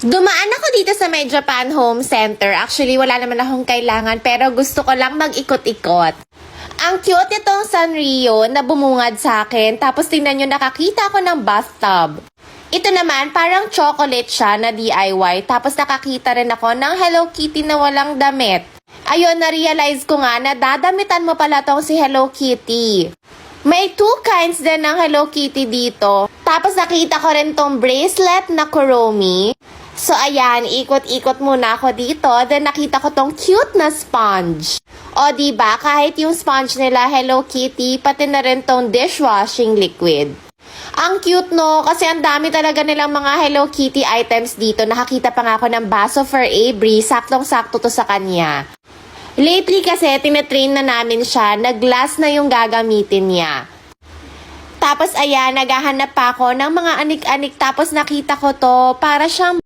Dumaan ako dito sa may Japan Home Center. Actually, wala naman akong kailangan pero gusto ko lang mag-ikot-ikot. Ang cute nitong Sanrio na bumungad sa akin. Tapos tingnan nyo, nakakita ako ng bathtub. Ito naman, parang chocolate siya na DIY. Tapos nakakita rin ako ng Hello Kitty na walang damit. Ayun, na-realize ko nga na dadamitan mo pala tong si Hello Kitty. May two kinds din ng Hello Kitty dito. Tapos nakita ko rin tong bracelet na Kuromi. So ayan, ikot-ikot muna ako dito. Then nakita ko tong cute na sponge. O diba, kahit yung sponge nila Hello Kitty, pati na rin tong dishwashing liquid. Ang cute no, kasi ang dami talaga nilang mga Hello Kitty items dito. Nakakita pa nga ako ng baso for Avery, saktong-sakto to sa kanya. Lately kasi, tinatrain na namin siya, na glass na yung gagamitin niya. Tapos ayan, naghahanap pa ako ng mga anik-anik, tapos nakita ko to, para siyang